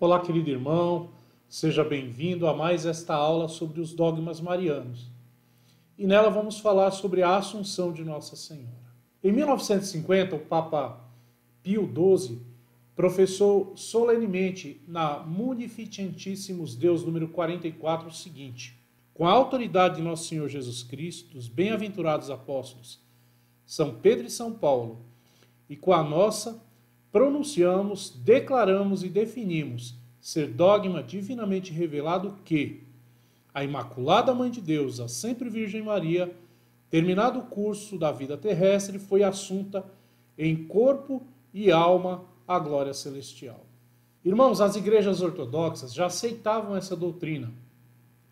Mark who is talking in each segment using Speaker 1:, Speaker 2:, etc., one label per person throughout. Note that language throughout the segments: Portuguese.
Speaker 1: Olá, querido irmão, seja bem-vindo a mais esta aula sobre os dogmas marianos. E nela vamos falar sobre a Assunção de Nossa Senhora. Em 1950, o Papa Pio XII professou solenemente na Munificentissimus Deus número 44 o seguinte: com a autoridade de Nosso Senhor Jesus Cristo, dos bem-aventurados apóstolos São Pedro e São Paulo, e com a nossa, pronunciamos, declaramos e definimos ser dogma divinamente revelado que a Imaculada Mãe de Deus, a Sempre Virgem Maria, terminado o curso da vida terrestre, foi assunta em corpo e alma à glória celestial. Irmãos, as igrejas ortodoxas já aceitavam essa doutrina,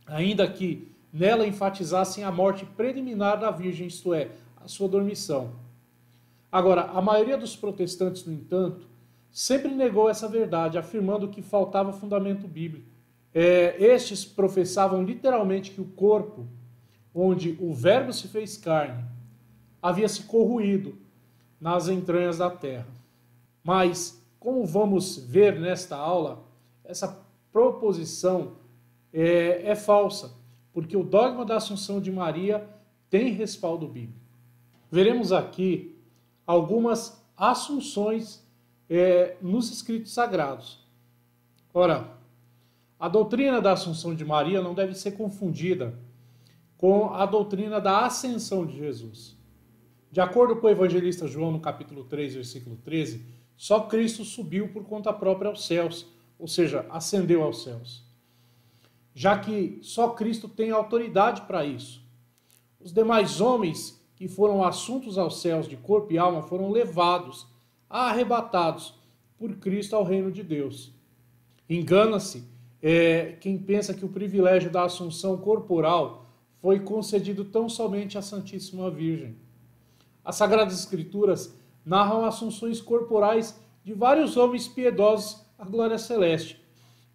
Speaker 1: ainda que nela enfatizassem a morte preliminar da Virgem, isto é, a sua dormição. Agora, a maioria dos protestantes, no entanto, sempre negou essa verdade, afirmando que faltava fundamento bíblico. Estes professavam literalmente que o corpo, onde o Verbo se fez carne, havia se corroído nas entranhas da terra. Mas, como vamos ver nesta aula, essa proposição é falsa, porque o dogma da Assunção de Maria tem respaldo bíblico. Veremos aqui algumas assunções nos escritos sagrados. Ora, a doutrina da Assunção de Maria não deve ser confundida com a doutrina da Ascensão de Jesus. De acordo com o evangelista João, no capítulo 3, versículo 13, só Cristo subiu por conta própria aos céus, ou seja, ascendeu aos céus. Já que só Cristo tem autoridade para isso. Os demais homens que foram assuntos aos céus de corpo e alma foram levados, arrebatados por Cristo ao reino de Deus. Engana-se quem pensa que o privilégio da assunção corporal foi concedido tão somente à Santíssima Virgem. As Sagradas Escrituras narram assunções corporais de vários homens piedosos à glória celeste.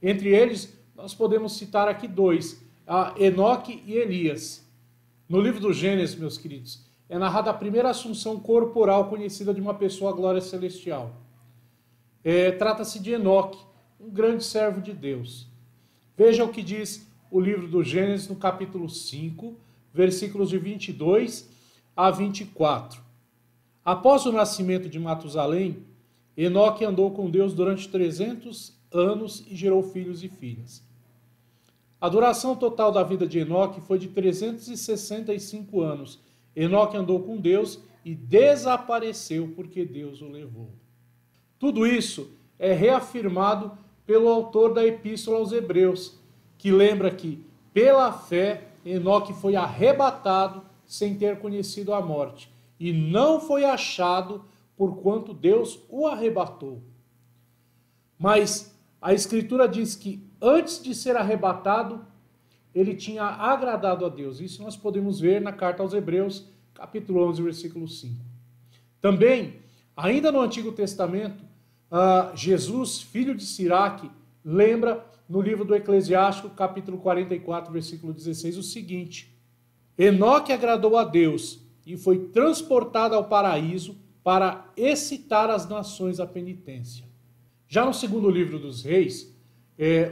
Speaker 1: Entre eles, nós podemos citar aqui dois, Enoque e Elias. No livro do Gênesis, meus queridos, é narrada a primeira assunção corporal conhecida de uma pessoa à glória celestial. Trata-se de Enoque, um grande servo de Deus. Veja o que diz o livro do Gênesis no capítulo 5, versículos de 22 a 24. Após o nascimento de Matusalém, Enoque andou com Deus durante 300 anos e gerou filhos e filhas. A duração total da vida de Enoque foi de 365 anos. Enoque andou com Deus e desapareceu porque Deus o levou. Tudo isso é reafirmado pelo autor da Epístola aos Hebreus, que lembra que, pela fé, Enoque foi arrebatado sem ter conhecido a morte, e não foi achado porquanto Deus o arrebatou. Mas a Escritura diz que antes de ser arrebatado, ele tinha agradado a Deus. Isso nós podemos ver na carta aos Hebreus, capítulo 11, versículo 5. Também, ainda no Antigo Testamento, Jesus, filho de Siraque, lembra no livro do Eclesiástico, capítulo 44, versículo 16, o seguinte: Enoque agradou a Deus e foi transportado ao paraíso para excitar as nações à penitência. Já no segundo livro dos Reis,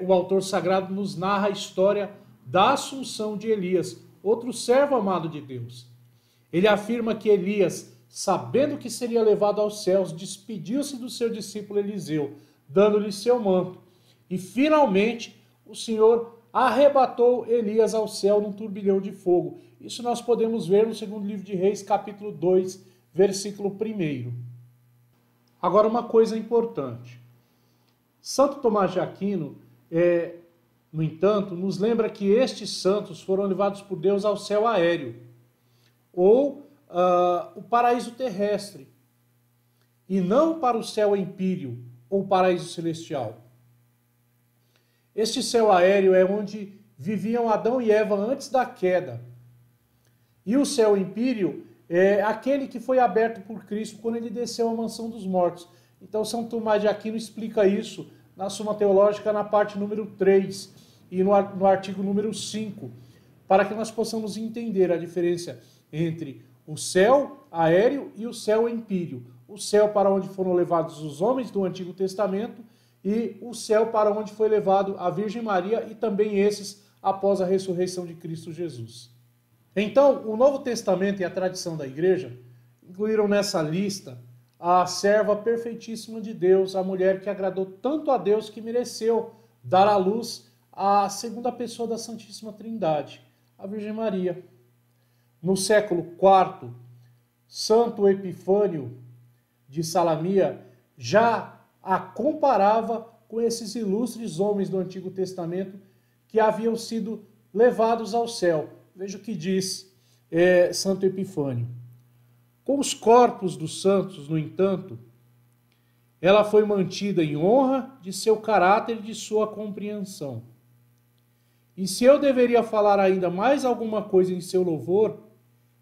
Speaker 1: o autor sagrado nos narra a história da assunção de Elias, outro servo amado de Deus. Ele afirma que Elias, sabendo que seria levado aos céus, despediu-se do seu discípulo Eliseu, dando-lhe seu manto. E finalmente o Senhor arrebatou Elias ao céu num turbilhão de fogo. Isso nós podemos ver no segundo livro de Reis, capítulo 2, versículo 1. Agora, uma coisa importante. Santo Tomás de Aquino, no entanto, nos lembra que estes santos foram levados por Deus ao céu aéreo, ou o paraíso terrestre, e não para o céu empíreo, ou paraíso celestial. Este céu aéreo é onde viviam Adão e Eva antes da queda. E o céu empíreo é aquele que foi aberto por Cristo quando ele desceu à mansão dos mortos. Então, São Tomás de Aquino explica isso na Suma Teológica, na parte número 3 e no artigo número 5, para que nós possamos entender a diferença entre o céu aéreo e o céu empíreo. O céu para onde foram levados os homens do Antigo Testamento e o céu para onde foi levado a Virgem Maria e também esses após a ressurreição de Cristo Jesus. Então, o Novo Testamento e a tradição da igreja incluíram nessa lista a serva perfeitíssima de Deus, a mulher que agradou tanto a Deus que mereceu dar à luz a segunda pessoa da Santíssima Trindade, a Virgem Maria. No século IV, Santo Epifânio de Salamia já a comparava com esses ilustres homens do Antigo Testamento que haviam sido levados ao céu. Veja o que diz Santo Epifânio. Com os corpos dos santos, no entanto, ela foi mantida em honra de seu caráter e de sua compreensão. E se eu deveria falar ainda mais alguma coisa em seu louvor,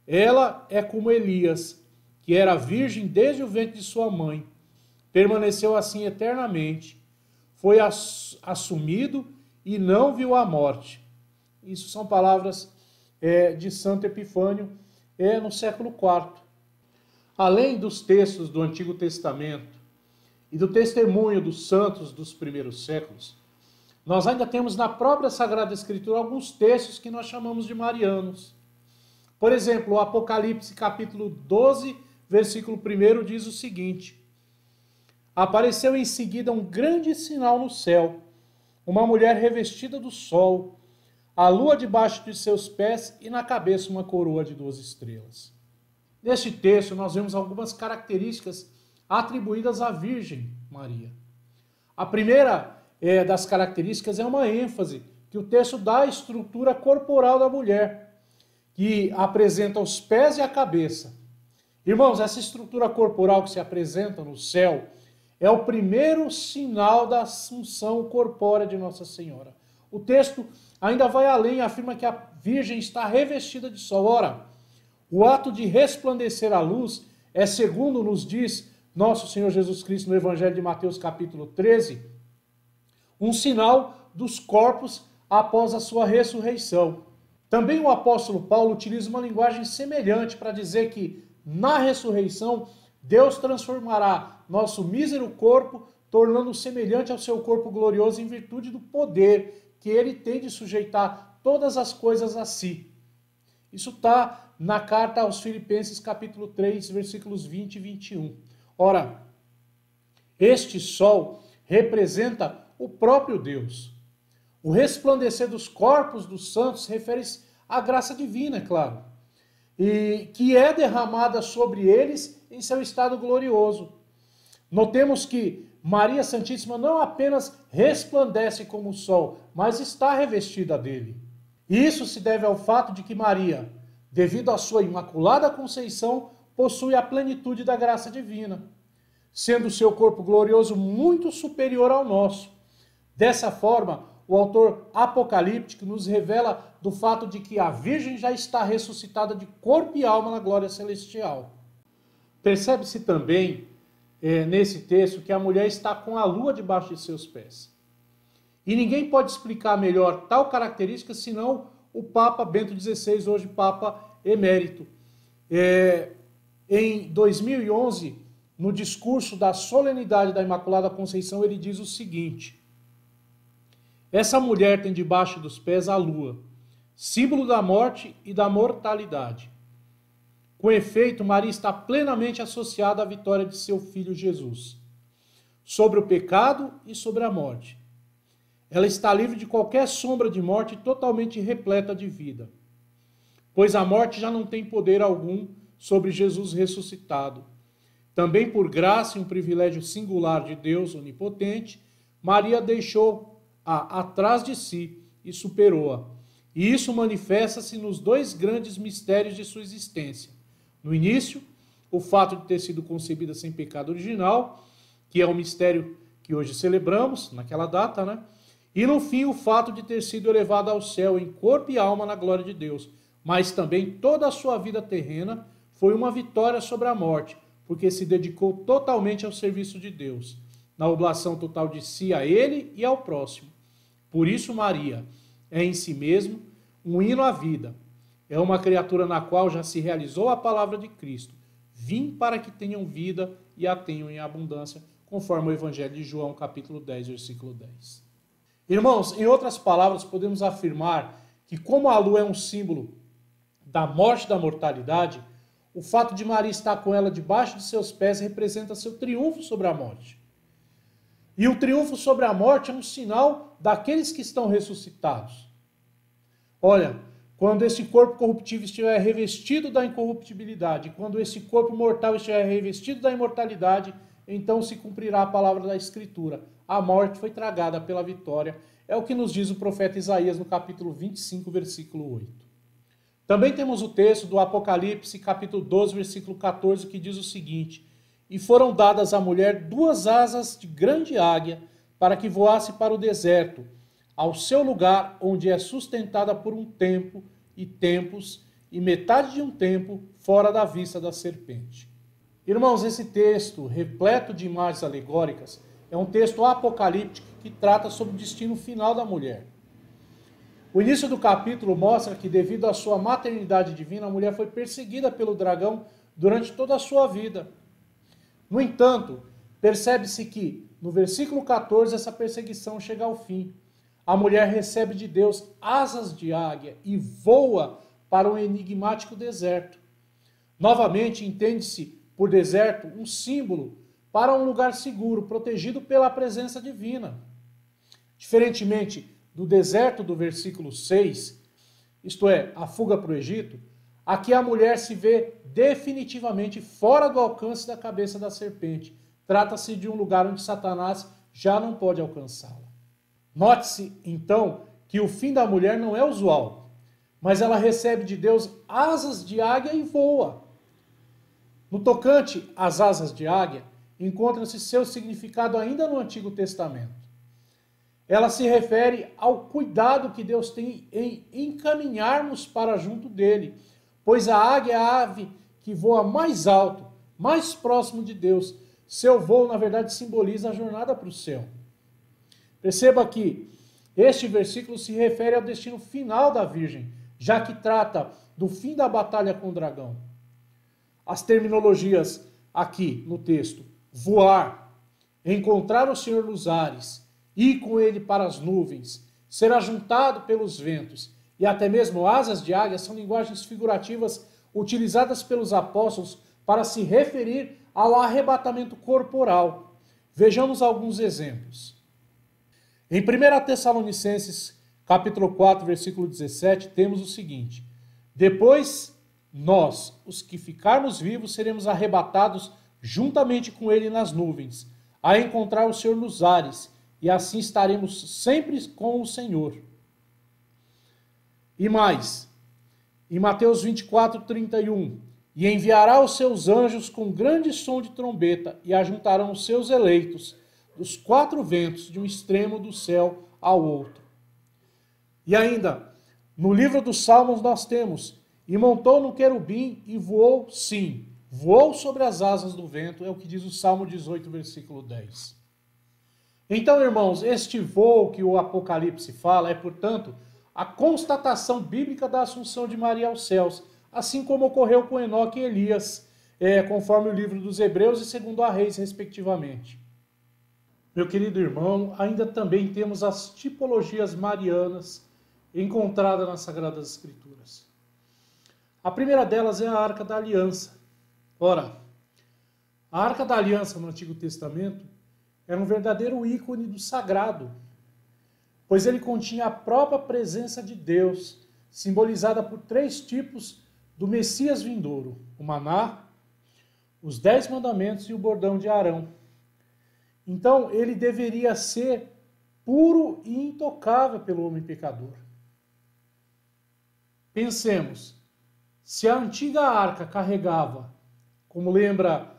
Speaker 1: ela é como Elias, que era virgem desde o ventre de sua mãe, permaneceu assim eternamente, foi assumido e não viu a morte. Isso são palavras de Santo Epifânio no século IV. Além dos textos do Antigo Testamento e do testemunho dos santos dos primeiros séculos, nós ainda temos na própria Sagrada Escritura alguns textos que nós chamamos de marianos. Por exemplo, o Apocalipse capítulo 12, versículo 1 diz o seguinte: apareceu em seguida um grande sinal no céu, uma mulher revestida do sol, a lua debaixo de seus pés e na cabeça uma coroa de 12 estrelas. Neste texto nós vemos algumas características atribuídas à Virgem Maria. A primeira das características é uma ênfase que o texto dá à estrutura corporal da mulher, que apresenta os pés e a cabeça. Irmãos, essa estrutura corporal que se apresenta no céu é o primeiro sinal da assunção corpórea de Nossa Senhora. O texto ainda vai além e afirma que a Virgem está revestida de sol. Ora, o ato de resplandecer a luz é, segundo nos diz nosso Senhor Jesus Cristo no Evangelho de Mateus capítulo 13, um sinal dos corpos após a sua ressurreição. Também o apóstolo Paulo utiliza uma linguagem semelhante para dizer que na ressurreição Deus transformará nosso mísero corpo, tornando-o semelhante ao seu corpo glorioso em virtude do poder que ele tem de sujeitar todas as coisas a si. Isso está na carta aos Filipenses, capítulo 3, versículos 20 e 21. Ora, este sol representa o próprio Deus. O resplandecer dos corpos dos santos refere-se à graça divina, é claro, e que é derramada sobre eles em seu estado glorioso. Notemos que Maria Santíssima não apenas resplandece como o sol, mas está revestida dele. E isso se deve ao fato de que Maria, devido à sua imaculada conceição, possui a plenitude da graça divina, sendo seu corpo glorioso muito superior ao nosso. Dessa forma, o autor apocalíptico nos revela do fato de que a Virgem já está ressuscitada de corpo e alma na glória celestial. Percebe-se também, nesse texto, que a mulher está com a lua debaixo de seus pés. E ninguém pode explicar melhor tal característica senão o Papa Bento XVI, hoje Papa Emérito. Em 2011, no discurso da solenidade da Imaculada Conceição, ele diz o seguinte: essa mulher tem debaixo dos pés a lua, símbolo da morte e da mortalidade. Com efeito, Maria está plenamente associada à vitória de seu filho Jesus, sobre o pecado e sobre a morte. Ela está livre de qualquer sombra de morte e totalmente repleta de vida, pois a morte já não tem poder algum sobre Jesus ressuscitado. Também por graça e um privilégio singular de Deus onipotente, Maria deixou-a atrás de si e superou-a. E isso manifesta-se nos dois grandes mistérios de sua existência. No início, o fato de ter sido concebida sem pecado original, que é o mistério que hoje celebramos, naquela data, né? E no fim, o fato de ter sido elevada ao céu em corpo e alma na glória de Deus. Mas também toda a sua vida terrena foi uma vitória sobre a morte, porque se dedicou totalmente ao serviço de Deus, na oblação total de si a ele e ao próximo. Por isso, Maria é em si mesmo um hino à vida. É uma criatura na qual já se realizou a palavra de Cristo. Vim para que tenham vida e a tenham em abundância, conforme o Evangelho de João, capítulo 10, versículo 10. Irmãos, em outras palavras, podemos afirmar que como a lua é um símbolo da morte e da mortalidade, o fato de Maria estar com ela debaixo de seus pés representa seu triunfo sobre a morte. E o triunfo sobre a morte é um sinal daqueles que estão ressuscitados. Olha, quando esse corpo corruptível estiver revestido da incorruptibilidade, quando esse corpo mortal estiver revestido da imortalidade, então se cumprirá a palavra da Escritura. A morte foi tragada pela vitória. É o que nos diz o profeta Isaías no capítulo 25, versículo 8. Também temos o texto do Apocalipse, capítulo 12, versículo 14, que diz o seguinte: E foram dadas à mulher 2 asas de grande águia, para que voasse para o deserto, ao seu lugar, onde é sustentada por um tempo e tempos, e metade de um tempo, fora da vista da serpente. Irmãos, esse texto, repleto de imagens alegóricas, é um texto apocalíptico que trata sobre o destino final da mulher. O início do capítulo mostra que, devido à sua maternidade divina, a mulher foi perseguida pelo dragão durante toda a sua vida. No entanto, percebe-se que, no versículo 14, essa perseguição chega ao fim. A mulher recebe de Deus asas de águia e voa para um enigmático deserto. Novamente, entende-se por deserto um símbolo para um lugar seguro, protegido pela presença divina. Diferentemente do deserto do versículo 6, isto é, a fuga para o Egito, aqui a mulher se vê definitivamente fora do alcance da cabeça da serpente. Trata-se de um lugar onde Satanás já não pode alcançá-la. Note-se, então, que o fim da mulher não é usual, mas ela recebe de Deus asas de águia e voa. No tocante às asas de águia, encontra-se seu significado ainda no Antigo Testamento. Ela se refere ao cuidado que Deus tem em encaminharmos para junto dele, pois a águia é a ave que voa mais alto, mais próximo de Deus. Seu voo, na verdade, simboliza a jornada para o céu. Perceba que este versículo se refere ao destino final da Virgem, já que trata do fim da batalha com o dragão. As terminologias aqui no texto: voar, encontrar o Senhor nos ares, ir com ele para as nuvens, ser ajuntado pelos ventos e até mesmo asas de águia são linguagens figurativas utilizadas pelos apóstolos para se referir ao arrebatamento corporal. Vejamos alguns exemplos. Em 1 Tessalonicenses, capítulo 4, versículo 17, temos o seguinte: Depois nós, os que ficarmos vivos, seremos arrebatados juntamente com ele nas nuvens, a encontrar o Senhor nos ares, e assim estaremos sempre com o Senhor. E mais, em Mateus 24, 31, E enviará os seus anjos com grande som de trombeta, e ajuntarão os seus eleitos dos 4 ventos, de um extremo do céu ao outro. E ainda, no livro dos Salmos nós temos: E montou no querubim e voou, sim, voou sobre as asas do vento, é o que diz o Salmo 18, versículo 10. Então, irmãos, este voo que o Apocalipse fala é, portanto, a constatação bíblica da assunção de Maria aos céus, assim como ocorreu com Enoque e Elias, conforme o livro dos Hebreus e segundo a Reis, respectivamente. Meu querido irmão, ainda também temos as tipologias marianas encontradas nas Sagradas Escrituras. A primeira delas é a Arca da Aliança. Ora, a Arca da Aliança no Antigo Testamento era um verdadeiro ícone do sagrado, pois ele continha a própria presença de Deus, simbolizada por 3 tipos do Messias vindouro: o maná, os 10 mandamentos e o bordão de Arão. Então, ele deveria ser puro e intocável pelo homem pecador. Pensemos, se a antiga arca carregava, como lembra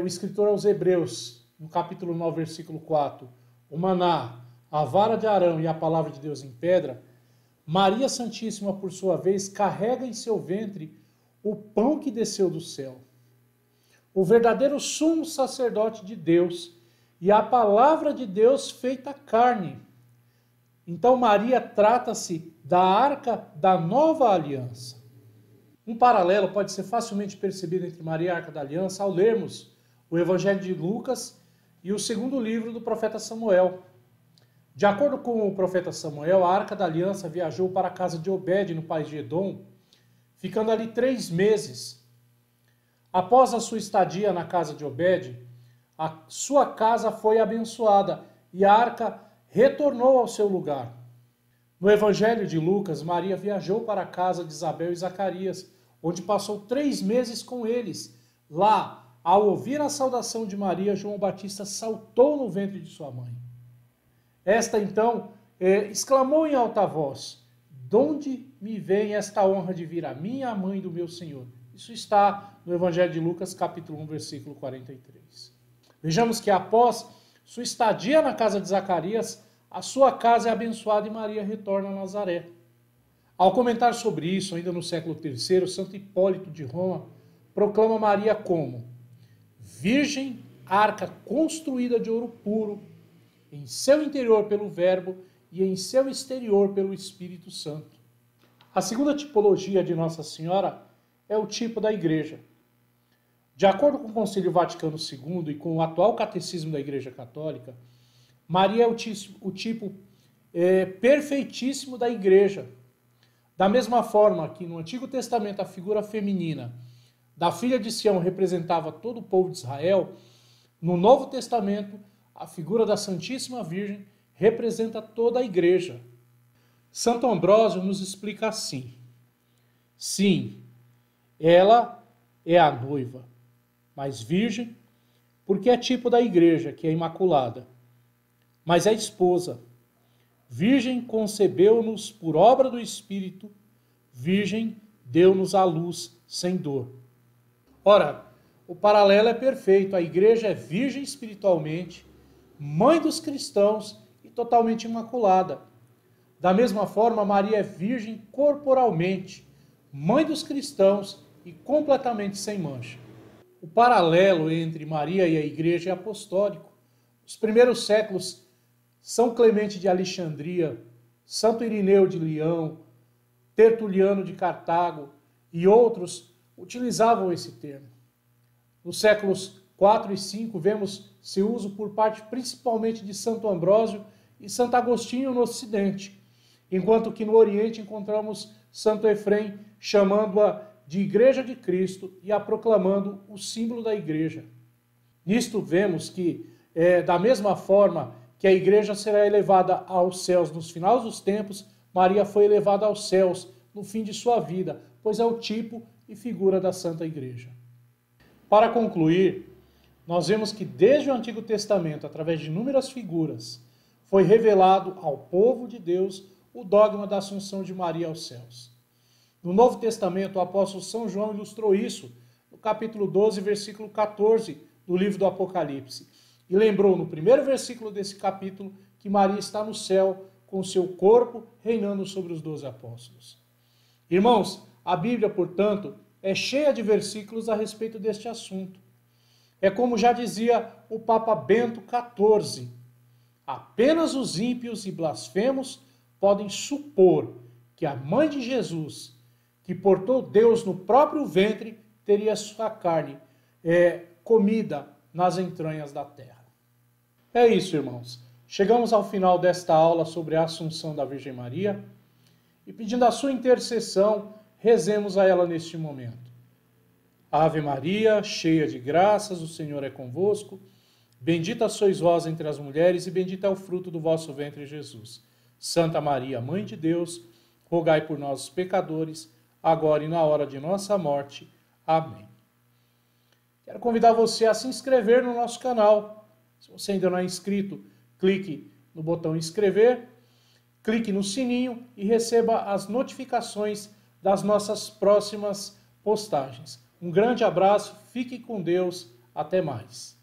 Speaker 1: o escritor aos Hebreus, no capítulo 9, versículo 4, o maná, a vara de Arão e a palavra de Deus em pedra, Maria Santíssima, por sua vez, carrega em seu ventre o pão que desceu do céu, o verdadeiro sumo sacerdote de Deus e a palavra de Deus feita carne. Então Maria trata-se da arca da nova aliança. Um paralelo pode ser facilmente percebido entre Maria e a Arca da Aliança ao lermos o Evangelho de Lucas e o segundo livro do profeta Samuel. De acordo com o profeta Samuel, a Arca da Aliança viajou para a casa de Obed, no país de Edom, ficando ali 3 meses. Após a sua estadia na casa de Obed, a sua casa foi abençoada e a arca retornou ao seu lugar. No Evangelho de Lucas, Maria viajou para a casa de Isabel e Zacarias, onde passou 3 meses com eles. Lá, ao ouvir a saudação de Maria, João Batista saltou no ventre de sua mãe. Esta, então, exclamou em alta voz: "Donde me vem esta honra de vir a mim, a mãe do meu Senhor?" Isso está no Evangelho de Lucas, capítulo 1, versículo 43. Vejamos que após sua estadia na casa de Zacarias, a sua casa é abençoada e Maria retorna a Nazaré. Ao comentar sobre isso, ainda no século III, Santo Hipólito de Roma proclama Maria como virgem, arca construída de ouro puro, em seu interior pelo Verbo e em seu exterior pelo Espírito Santo. A segunda tipologia de Nossa Senhora é o tipo da Igreja. De acordo com o Concílio Vaticano II e com o atual Catecismo da Igreja Católica, Maria é o tipo perfeitíssimo da Igreja. Da mesma forma que no Antigo Testamento a figura feminina da filha de Sião representava todo o povo de Israel, no Novo Testamento a figura da Santíssima Virgem representa toda a Igreja. Santo Ambrósio nos explica assim: sim, ela é a noiva, mas virgem, porque é tipo da Igreja, que é imaculada. Mas é esposa. Virgem concebeu-nos por obra do Espírito, virgem deu-nos à luz sem dor. Ora, o paralelo é perfeito. A Igreja é virgem espiritualmente, mãe dos cristãos e totalmente imaculada. Da mesma forma, Maria é virgem corporalmente, mãe dos cristãos e completamente sem mancha. O paralelo entre Maria e a Igreja é apostólico. Nos primeiros séculos, São Clemente de Alexandria, Santo Irineu de Leão, Tertuliano de Cartago e outros utilizavam esse termo. Nos séculos 4 e 5, vemos seu uso por parte principalmente de Santo Ambrósio e Santo Agostinho no Ocidente, enquanto que no Oriente encontramos Santo Efrem chamando-a de Igreja de Cristo e a proclamando o símbolo da Igreja. Nisto vemos que, da mesma forma que a Igreja será elevada aos céus nos finais dos tempos, Maria foi elevada aos céus no fim de sua vida, pois é o tipo e figura da Santa Igreja. Para concluir, nós vemos que desde o Antigo Testamento, através de inúmeras figuras, foi revelado ao povo de Deus o dogma da Assunção de Maria aos céus. No Novo Testamento, o apóstolo São João ilustrou isso no capítulo 12, versículo 14 do livro do Apocalipse. E lembrou no primeiro versículo desse capítulo que Maria está no céu com seu corpo reinando sobre os 12 apóstolos. Irmãos, a Bíblia, portanto, é cheia de versículos a respeito deste assunto. É como já dizia o Papa Bento XIV, apenas os ímpios e blasfemos podem supor que a mãe de Jesus, que portou Deus no próprio ventre, teria sua carne comida nas entranhas da terra. É isso, irmãos. Chegamos ao final desta aula sobre a Assunção da Virgem Maria e, pedindo a sua intercessão, rezemos a ela neste momento. Ave Maria, cheia de graças, o Senhor é convosco. Bendita sois vós entre as mulheres e bendito é o fruto do vosso ventre, Jesus. Santa Maria, Mãe de Deus, rogai por nós, os pecadores, agora e na hora de nossa morte. Amém. Quero convidar você a se inscrever no nosso canal. Se você ainda não é inscrito, clique no botão inscrever, clique no sininho e receba as notificações das nossas próximas postagens. Um grande abraço, fique com Deus, até mais.